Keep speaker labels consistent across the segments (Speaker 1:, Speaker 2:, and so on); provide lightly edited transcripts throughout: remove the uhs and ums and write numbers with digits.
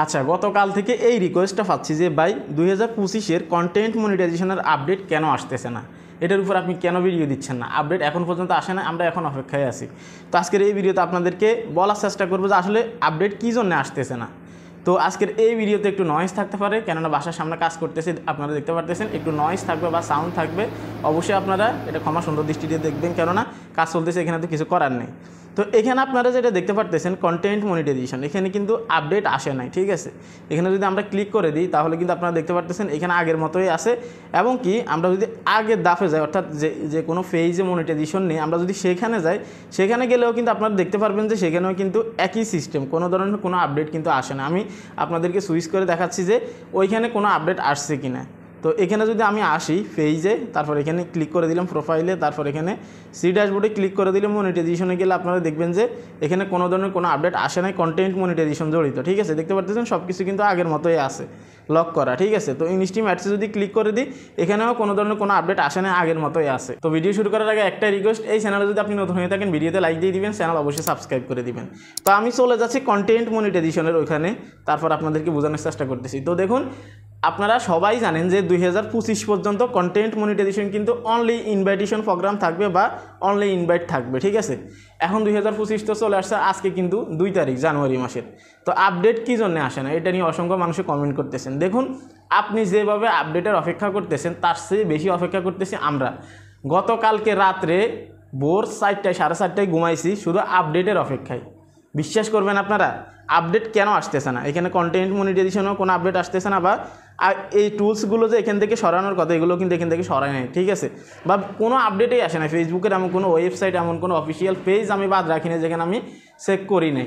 Speaker 1: আচ্ছা, গতকাল থেকে এই রিকোয়েস্টটা পাচ্ছি যে ভাই 2025-এর কন্টেন্ট মনিটাইজেশনের আপডেট কেন আসতেছে না, এটার উপর আপনি কেন ভিডিও দিচ্ছেন না, আপডেট এখন পর্যন্ত আসে না, আমরা এখন অপেক্ষায় আছি। তো আজকের এই ভিডিওতে আপনাদেরকে বলার চেষ্টা করবো যে আসলে আপডেট কী জন্য আসতেছে না। তো আজকের এই ভিডিওতে একটু নয়েজ থাকতে পারে, কেননা বাসার সামনে কাজ করতেছে, আপনারা দেখতে পারতেছেন একটু নয়েজ থাকবে বা সাউন্ড থাকবে। অবশ্যই আপনারা এটা ক্ষমা সুন্দর দৃষ্টিতে দেখবেন, কেননা কাজ চলতেছে, এখানে তো কিছু করার নেই। তো এখানে আপনারা যেটা দেখতে পারতেছেন কন্টেন্ট মনিটাইজেশন, এখানে কিন্তু আপডেট আসে নাই, ঠিক আছে। এখানে যদি আমরা ক্লিক করে দিই তাহলে কিন্তু আপনারা দেখতে পারতেছেন এখানে আগের মতোই আছে। এবং কি আমরা যদি আগের দাফে যাই, অর্থাৎ যে কোনো পেজে মনিটাইজেশন নেই, আমরা যদি সেখানে যাই, সেখানে গেলেও কিন্তু আপনারা দেখতে পারবেন যে সেখানেও কিন্তু একই সিস্টেম, কোনো ধরনের কোনো আপডেট কিন্তু আসে না। আমি আপনাদেরকে সুইচ করে দেখাচ্ছি যে ওইখানে কোনো আপডেট আসছে কিনা। তো এখানে যদি আমি আসি পেজে, তারপর এখানে ক্লিক করে দিলাম প্রোফাইলে, তারপর এখানে সি ড্যাশবোর্ডে ক্লিক করে দিলাম, মনিটাইজেশনে গেলে আপনারা দেখবেন যে এখানে কোনো ধরনের কোনো আপডেট আসে নাই, কন্টেন্ট মনিটাইজেশন জড়িত, ঠিক আছে। দেখতে পাচ্ছেন সব কিছু কিন্তু আগের মতোই আছে, লক করা, ঠিক আছে। তো ইনস্টিম অ্যাডসে যদি ক্লিক করে দিই, এখানেও কোনো ধরনের কোনো আপডেট আসে না, আগের মতোই আছে। তো ভিডিও শুরু করার আগে একটাই রিকোয়েস্ট, এই চ্যানেলে যদি আপনি নতুন হয়ে থাকেন ভিডিওতে লাইক দিয়ে দিবেন, চ্যানেল অবশ্যই সাবস্ক্রাইব করে দিবেন। তো আমি চলে যাচ্ছি কন্টেন্ট মনিটাইজেশনের ওইখানে, তারপর আপনাদেরকে বোঝানোর চেষ্টা করতেছি। তো দেখুন, আপনারা সবাই জানেন যে 2025 পর্যন্ত কন্টেন্ট মনিটাইজেশন কিন্তু অনলি ইনভাইটেশন প্রোগ্রাম থাকবে বা অনলি ইনভাইট থাকবে, ঠিক আছে। এখন 2025 তো চলে আসছে, আজকে কিন্তু 2 তারিখ জানুয়ারি মাসের। তো আপডেট কী জন্য আসে না, এটা নিয়ে অসংখ্য মানুষে কমেন্ট করতেছেন। দেখুন, আপনি যেভাবে আপডেটের অপেক্ষা করতেছেন তার চেয়ে বেশি অপেক্ষা করতেছি আমরা। গতকালকে রাত্রে ভোর 4টায় 4:30টায় ঘুমাইছি শুধু আপডেটের অপেক্ষায়। বিশ্বাস করবেন আপনারা, আপডেট কেন আসতেছে না, এখানে কন্টেন্ট মনিটাইজেশনেও কোনো আপডেট আসতেছে না, বা এই টুলসগুলো যে এখান থেকে সরানোর কথা, এগুলো কিন্তু এখান থেকে সরায় নাই, ঠিক আছে। বা কোনো আপডেটেই আসে না। ফেসবুকের এমন কোনো ওয়েবসাইট, এমন কোনো অফিসিয়াল পেজ আমি বাদ রাখি না যেখানে আমি চেক করি নাই।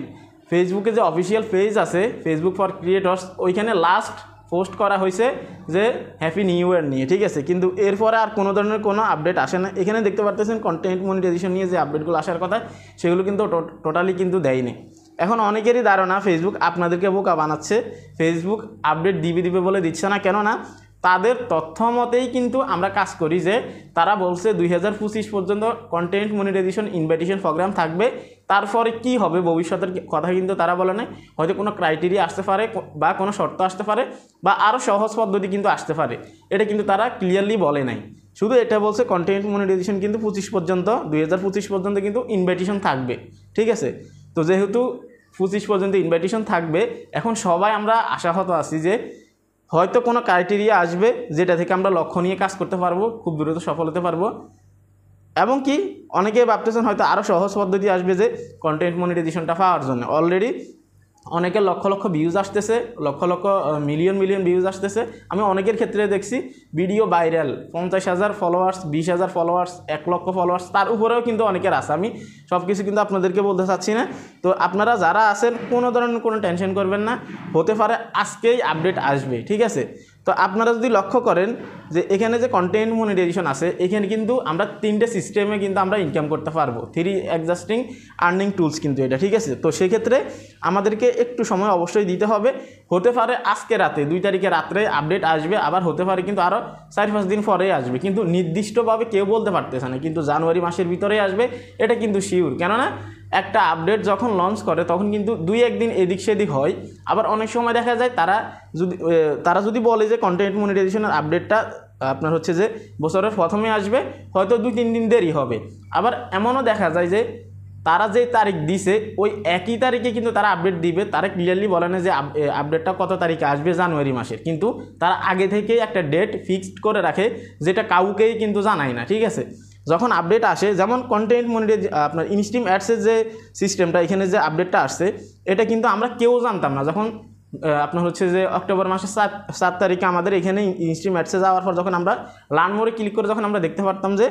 Speaker 1: ফেসবুকে যে অফিসিয়াল পেজ আছে, ফেসবুক ফর ক্রিয়েটর্স, ওইখানে লাস্ট পোস্ট করা হয়েছে যে হ্যাপি নিউ ইয়ার নিয়ে, ঠিক আছে। কিন্তু এরপরে আর কোনো ধরনের কোনো আপডেট আসে না। এখানে দেখতে পারতেছেন কন্টেন্ট মনিটাইজেশন নিয়ে যে আপডেটগুলো আসার কথা, সেগুলো কিন্তু টোটালি কিন্তু দেয়নি। এখন অনেকেরই ধারণা ফেসবুক আপনাদেরকে বোকা বানাচ্ছে, ফেসবুক আপডেট দিবে বলে দিচ্ছে না। কেননা তাদের তথ্য মতেই কিন্তু আমরা কাজ করি, যে তারা বলছে 2025 পর্যন্ত কন্টেন্ট মনিটাইজেশন ইনভাইটেশন প্রোগ্রাম থাকবে, তারপরে কি হবে ভবিষ্যতের কথা কিন্তু তারা বলে না। হয়তো কোনো ক্রাইটেরিয়া আসতে পারে, বা কোনো শর্ত আসতে পারে, বা আরও সহজ পদ্ধতি কিন্তু আসতে পারে, এটা কিন্তু তারা ক্লিয়ারলি বলে নাই। শুধু এটা বলছে কন্টেন্ট মনিটাইজেশন কিন্তু 2025 পর্যন্ত কিন্তু ইনভাইটেশন থাকবে, ঠিক আছে। তো যেহেতু 25 পর্যন্ত ইনভাইটেশন থাকবে, এখন সবাই আমরা আশাহত আছি যে হয়তো কোনো ক্রাইটেরিয়া আসবে যেটা থেকে আমরা লক্ষ্য নিয়ে কাজ করতে পারবো, খুব দ্রুত সফল হতে পারবো। এবং কি অনেকে ভাবতেছেন হয়তো আরও সহজ পদ্ধতি আসবে যে কন্টেন্ট মনিটাইজেশনটা পাওয়ার জন্য। অলরেডি অনেকের লক্ষ লক্ষ ভিউজ আসতেছে, লক্ষ লক্ষ মিলিয়ন ভিউজ আসতেছে। আমি অনেকের ক্ষেত্রে দেখছি ভিডিও ভাইরাল, 50,000 ফলোয়ার্স, 20,000 ফলোয়ার্স, 1 লক্ষ ফলোয়ার্স, তার উপরেও কিন্তু অনেকের আছে। আমি সব কিছু কিন্তু আপনাদেরকে বলতে চাচ্ছি না। তো আপনারা যারা আছেন কোনো ধরনের কোনো টেনশন করবেন না, হতে পারে আজকেই আপডেট আসবে, ঠিক আছে। তো আপনারা যদি লক্ষ্য করেন যে এখানে যে কন্টেন্ট মনিটাইজেশন আছে, এখানে কিন্তু আমরা 3টে সিস্টেমে কিন্তু আমরা ইনকাম করতে পারবো, 3 এক্সিস্টিং আর্নিং টুলস কিন্তু এটা, ঠিক আছে। তো সেক্ষেত্রে আমাদেরকে একটু সময় অবশ্যই দিতে হবে। হতে পারে আজকে রাতে 2 তারিখে রাত্রে আপডেট আসবে, আবার হতে পারে কিন্তু আরও 4-5 দিন পরেই আসবে, কিন্তু নির্দিষ্টভাবে কেউ বলতে পারতেছে না। কিন্তু জানুয়ারি মাসের ভিতরেই আসবে এটা কিন্তু শিওর। কেননা একটা আপডেট যখন লঞ্চ করে তখন কিন্তু 2-1 দিন এদিক সেদিক হয়। আবার অনেক সময় দেখা যায় তারা যদি বলে যে কন্টেন্ট মনিটাইজেশনের আপডেটটা আপনার হচ্ছে যে বছরের প্রথমে আসবে, হয়তো 2-3 দিন দেরি হবে। আবার এমনও দেখা যায় যে তারা যে তারিখ দিছে ওই একই তারিখে কিন্তু তারা আপডেট দিবে, তারা ক্লিয়ারলি বলে না যে আপডেটটা কত তারিখে আসবে জানুয়ারি মাসের, কিন্তু তারা আগে থেকেই একটা ডেট ফিক্সড করে রাখে, যেটা কাউকেই কিন্তু জানায় না, ঠিক আছে। যখন আপডেট আসে, যেমন কন্টেন্ট আপনার ইনস্টিম অ্যাডসের যে সিস্টেমটা, এখানে যে আপডেটটা আসছে, এটা কিন্তু আমরা কেউ জানতাম না। যখন আপনার হচ্ছে যে অক্টোবর মাসের 7 তারিখে আমাদের এখানে ইনস্টিম অ্যাডসে যাওয়ার পর যখন আমরা লার্ন মোরে ক্লিক করে যখন আমরা দেখতে পারতাম যে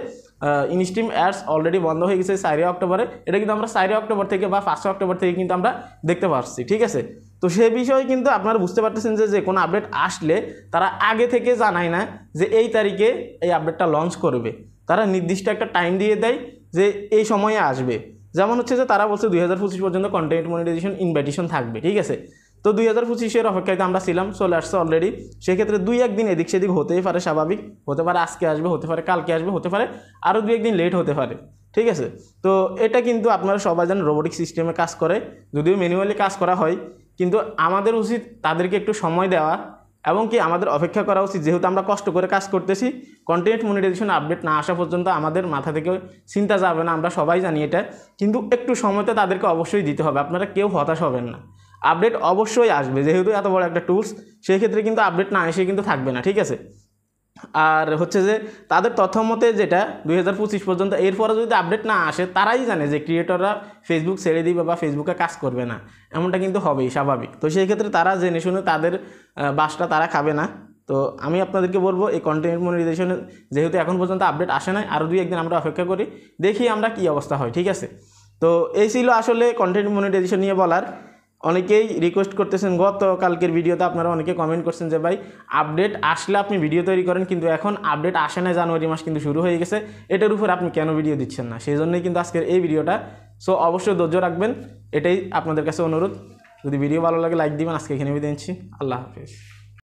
Speaker 1: ইনস্টিম অ্যাডস অলরেডি বন্ধ হয়ে গেছে 4 অক্টোবরে, এটা কিন্তু আমরা 4 অক্টোবর থেকে বা 5 অক্টোবর থেকে কিন্তু আমরা দেখতে পাচ্ছি, ঠিক আছে। তো সেই বিষয়ে কিন্তু আপনারা বুঝতে পারতেছেন যে কোনো আপডেট আসলে তারা আগে থেকে জানায় না যে এই তারিখে এই আপডেটটা লঞ্চ করবে। তারা নির্দিষ্ট একটা টাইম দিয়ে দেয় যে এই সময়ে আসবে। যেমন হচ্ছে যে তারা বলছে 2025 পর্যন্ত কন্টেন্ট মনিটাইজেশন ইনভাইটেশন থাকবে, ঠিক আছে। তো 2025-এর অপেক্ষায় আমরা ছিলাম, চলে আসছে অলরেডি। সেক্ষেত্রে 2-1 দিন এদিক সেদিক হতেই পারে, স্বাভাবিক। হতে পারে আজকে আসবে, হতে পারে কালকে আসবে, হতে পারে আরও 2-1 দিন লেট হতে পারে, ঠিক আছে। তো এটা কিন্তু আপনারা সবাই জানেন রোবোটিক সিস্টেমে কাজ করে, যদিও ম্যানুয়ালি কাজ করা হয়, কিন্তু আমাদের উচিত তাদেরকে একটু সময় দেওয়া এবং কি আমাদের অপেক্ষা করা উচিত, যেহেতু আমরা কষ্ট করে কাজ করতেছি। কন্টেন্ট মনিটাইজেশন আপডেট না আসা পর্যন্ত আমাদের মাথা থেকে চিন্তা যাবে না, আমরা সবাই জানি এটা, কিন্তু একটু সময় তো তাদেরকে অবশ্যই দিতে হবে। আপনারা কেউ হতাশ হবেন না, আপডেট অবশ্যই আসবে, যেহেতু এত বড় একটা টুলস, সেই ক্ষেত্রে কিন্তু আপডেট না এসে কিন্তু থাকবে না, ঠিক আছে। আর হচ্ছে যে তাদের তথ্য মতে যেটা 2025 পর্যন্ত, এরপরে যদি আপডেট না আসে তারাই জানে যে ক্রিয়েটররা ফেসবুক ছেড়ে দিবে বা ফেসবুকে কাজ করবে না, এমনটা কিন্তু হবেই স্বাভাবিক। তো সেই ক্ষেত্রে তারা জেনে শুনে তাদের বাসটা তারা খাবে না। তো আমি আপনাদেরকে বলবো এই কন্টেন্ট মনিটাইজেশনে যেহেতু এখন পর্যন্ত আপডেট আসে নাই, আরও 2-1 দিন আমরা অপেক্ষা করি, দেখি আমরা কি অবস্থা হয়, ঠিক আছে। তো এই ছিল আসলে কন্টেন্ট মনিটাইজেশন নিয়ে বলার। অনেকেই রিকোয়েস্ট করতেছেন, গতকালকের ভিডিওতে আপনারা অনেকে কমেন্ট করছেন যে ভাই আপডেট আসলে আপনি ভিডিও তৈরি করেন, কিন্তু এখন আপডেট আসে না, জানুয়ারি মাস কিন্তু শুরু হয়ে গেছে, এটার উপর আপনি কেন ভিডিও দিচ্ছেন না। সেই জন্যই কিন্তু আজকের এই ভিডিওটা। সো অবশ্যই ধৈর্য রাখবেন, এটাই আপনাদের কাছে অনুরোধ। যদি ভিডিও ভালো লাগে লাইক দিবেন। আজকে এখানে বিদায় নিচ্ছি, আল্লাহ হাফেজ।